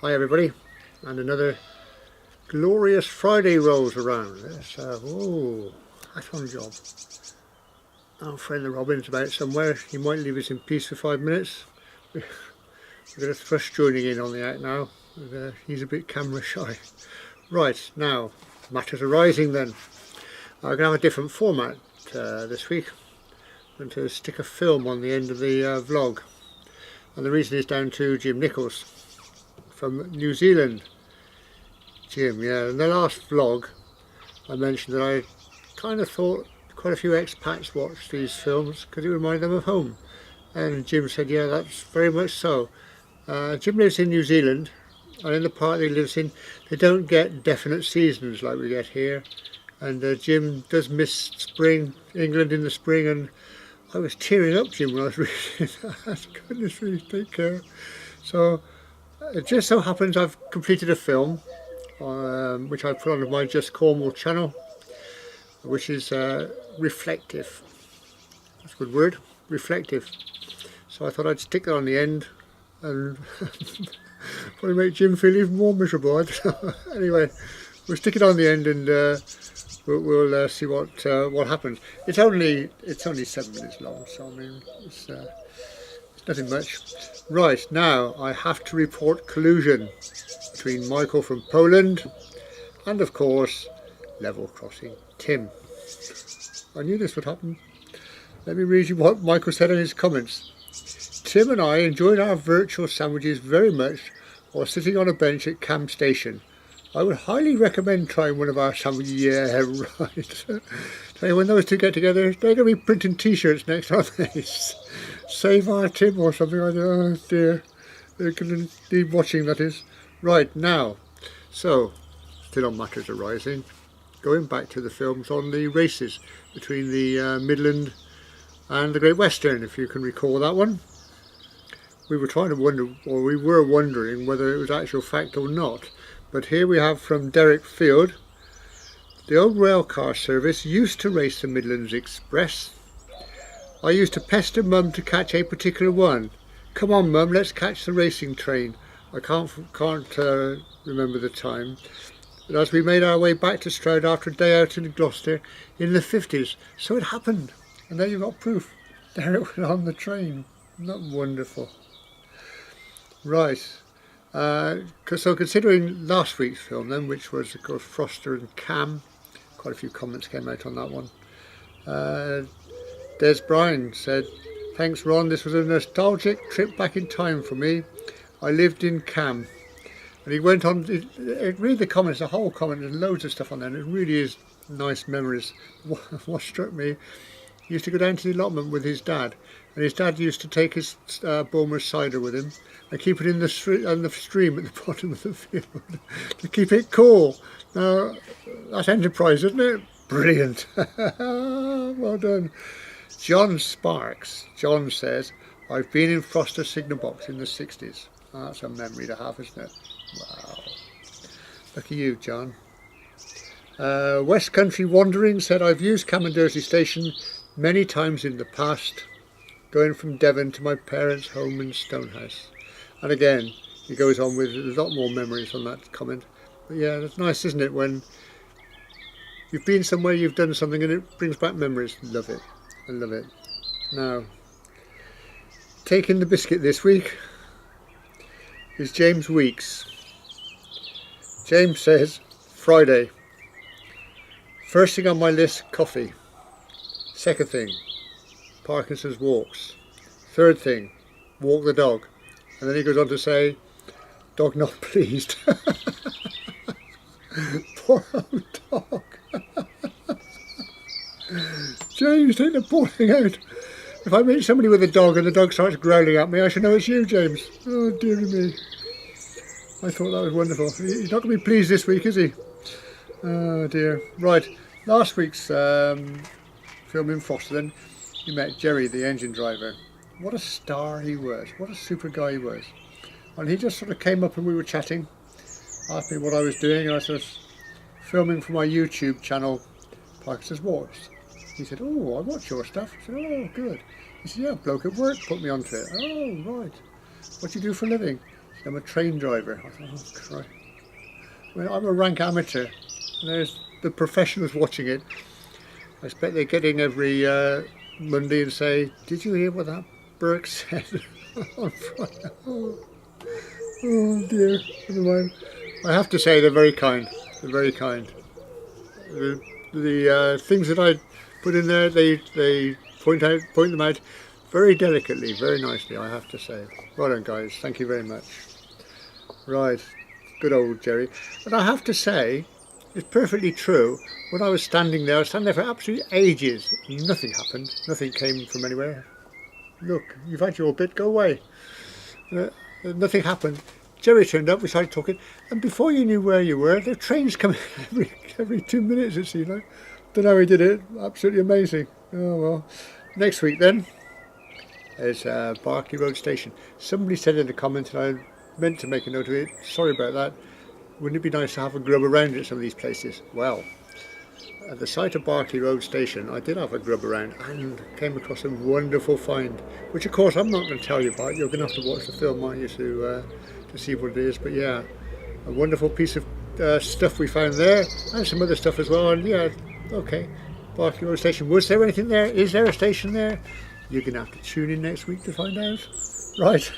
Hi everybody, and another glorious Friday rolls around. Whoa, that's on job. Our friend the Robin's about somewhere. He might leave us in peace for 5 minutes. We've got a thrush joining in on the act now. He's a bit camera shy. Right, now, matters arising then. I'm going to have a different format this week. I'm going to stick a film on the end of the vlog. And the reason is down to Jim Nichols from New Zealand. Jim, yeah, in the last vlog I mentioned that I kind of thought quite a few expats watched these films because it reminded them of home. And Jim said, yeah, that's very much so. Jim lives in New Zealand, and in the part he lives in, they don't get definite seasons like we get here. And Jim does miss spring, England in the spring, and I was tearing up, Jim, when I was reading that. Goodness me, take care. So it just so happens I've completed a film which I put on my Just Cornwall channel, which is reflective. That's a good word, reflective. So I thought I'd stick that on the end and probably make Jim feel even more miserable. Anyway, we'll stick it on the end and we'll see what happens. It's only 7 minutes long, so I mean it's nothing much. Right, now I have to report collusion between Michael from Poland and of course level crossing Tim. I knew this would happen. Let me read you what Michael said in his comments. Tim and I enjoyed our virtual sandwiches very much while sitting on a bench at Cam Station. I would highly recommend trying one of our sandwiches. Yeah, right. Tell you, when those two get together, they're going to be printing t-shirts next, aren't they? Save our Tim or something. Oh dear. They're going to need watching, that is. Right, now, so, still on matters arising, going back to the films on the races between the Midland and the Great Western, if you can recall that one. We were trying to wonder, or we were wondering whether it was actual fact or not. But here we have from Derek Field, the old rail car service used to race the Midlands Express. I used to pester Mum to catch a particular one. Come on Mum, let's catch the racing train. I can't remember the time. But as we made our way back to Stroud after a day out in Gloucester in the 50s, so it happened. And there you've got proof. There it went on the train. Isn't that wonderful? Right. So considering last week's film then, which was of course Foster and Cam, quite a few comments came out on that one. Des Bryan said, thanks Ron, this was a nostalgic trip back in time for me. I lived in Cam. And he went on, read the comments, the whole comment, there's loads of stuff on there, and it really is nice memories. What struck me, he used to go down to the allotment with his dad, and his dad used to take his Bulmer cider with him and keep it in the stream at the bottom of the field to keep it cool. Now, that's enterprise, isn't it? Brilliant. Well done. John Sparks. John says, I've been in Foster signal box in the 60s. Oh, that's a memory to have, isn't it? Wow. Lucky you, John. West Country Wandering said, I've used Camandursey Station many times in the past, going from Devon to my parents' home in Stonehouse. And again, he goes on with a lot more memories on that comment. But yeah, that's nice, isn't it, when you've been somewhere, you've done something and it brings back memories. Love it. I love it. Now, taking the biscuit this week is James Weeks. James says, Friday. First thing on my list, coffee. Second thing, Parkinson's walks. Third thing, walk the dog. And then he goes on to say, dog not pleased. Poor old dog. James, take the poor thing out. If I meet somebody with a dog and the dog starts growling at me, I should know it's you, James. Oh, dearie me. I thought that was wonderful. He's not going to be pleased this week, is he? Oh, dear. Right, last week's film in Foster, then, you met Jerry, the engine driver. What a star he was. What a super guy he was. And he just sort of came up and we were chatting, asked me what I was doing, and I said, filming for my YouTube channel, Parkinson's Walks. He said, oh, I watch your stuff. I said, oh, good. He said, yeah, a bloke at work put me onto it. Oh, right. What do you do for a living? I'm a train driver. I thought, oh, Christ. Well, I'm a rank amateur. And there's the professionals watching it. I expect they're getting every Monday and say, did you hear what that Burke said on Friday? Oh dear. Never mind. I have to say they're very kind. They're very kind. The things that I put in there, they point them out very delicately, very nicely, I have to say. Well done, guys. Thank you very much. Right. Good old Jerry. And I have to say, it's perfectly true. When I was standing there for absolute ages. Nothing happened. Nothing came from anywhere. Look, you've had your bit, go away. Nothing happened. Jerry turned up, we started talking, and before you knew where you were, the trains coming every 2 minutes, it seemed like. Don't know how he did it. Absolutely amazing. Oh well. Next week then, is Barclay Road Station. Somebody said in the comments, and I meant to make a note of it, sorry about that, wouldn't it be nice to have a grub around at some of these places? Well, at the site of Barclay Road Station, I did have a grub around and came across a wonderful find, which of course I'm not going to tell you about. You're going to have to watch the film, aren't you, to see what it is. But yeah, a wonderful piece of stuff we found there, and some other stuff as well. And yeah, okay, Barclay Road Station. Was there anything there? Is there a station there? You're going to have to tune in next week to find out. Right.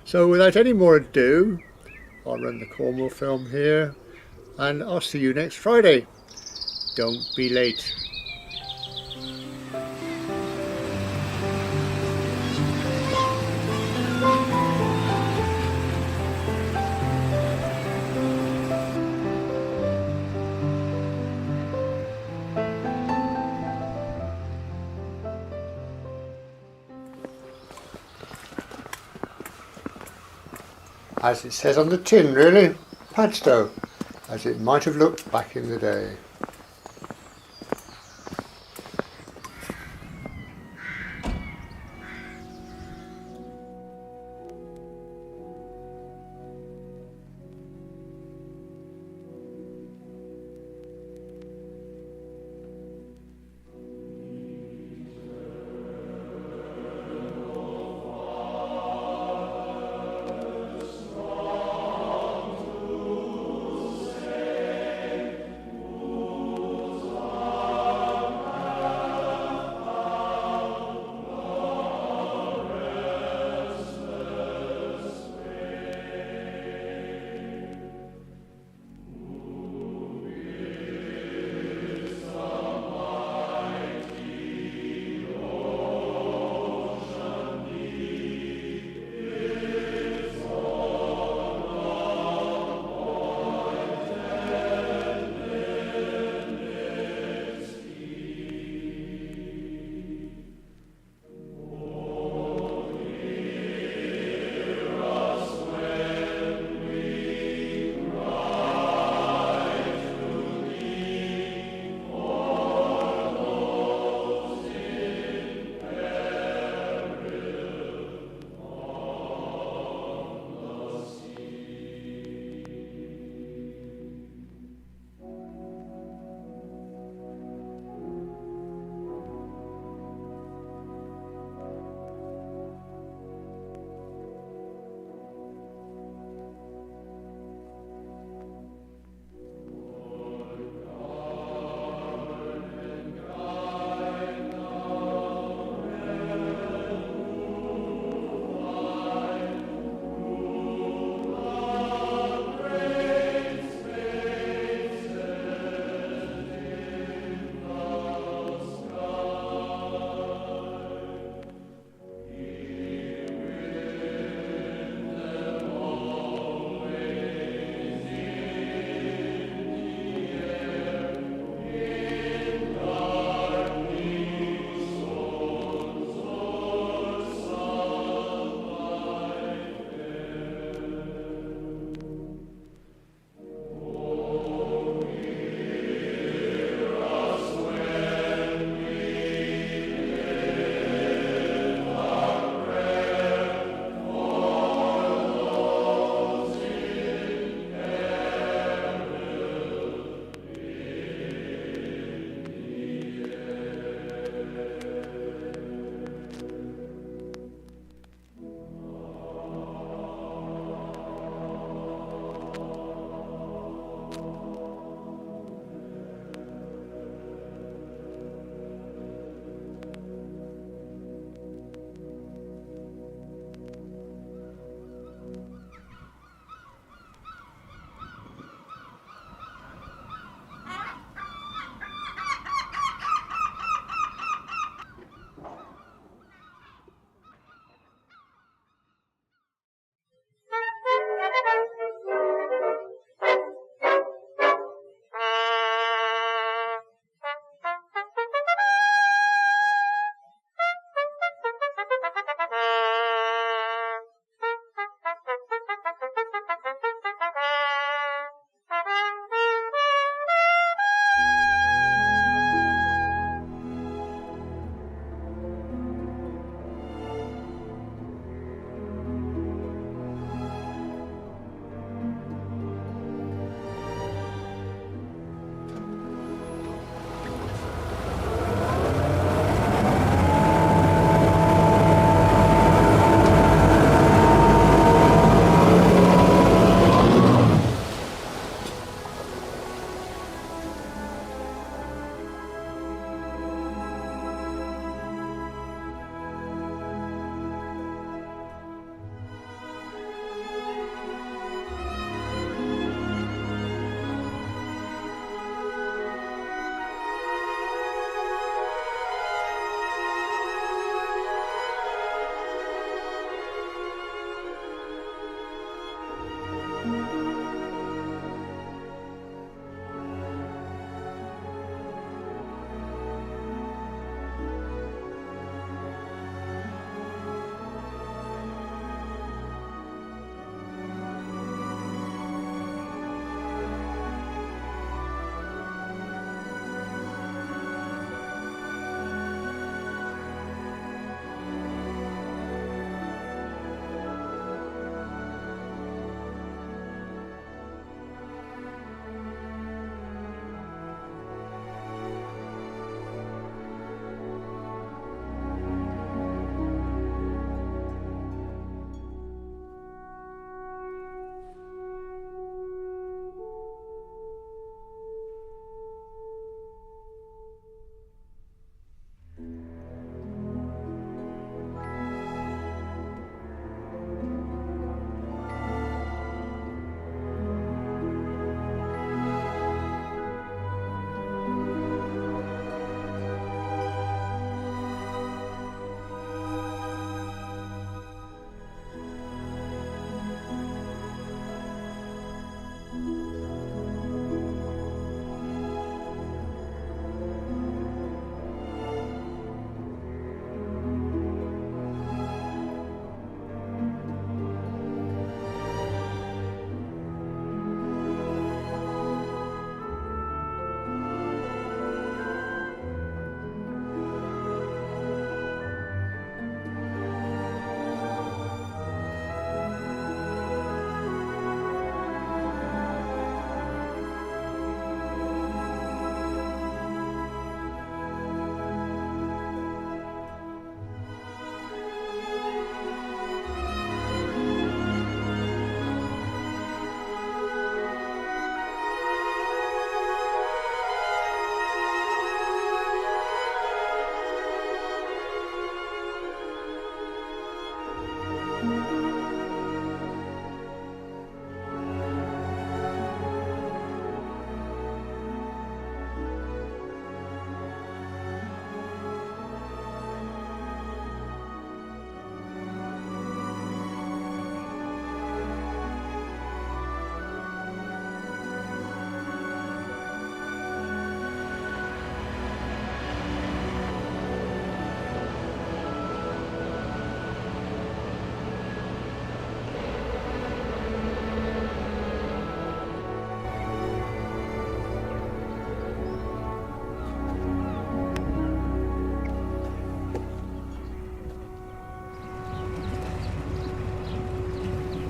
So without any more ado, I'll run the Cornwall film here, and I'll see you next Friday. Don't be late. As it says on the tin, really, Padstow, as it might have looked back in the day.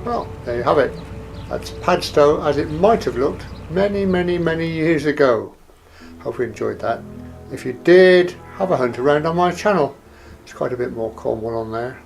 Well, there you have it. That's Padstow as it might have looked many years ago. Hope you enjoyed that. If you did, have a hunt around on my channel. There's quite a bit more Cornwall on there.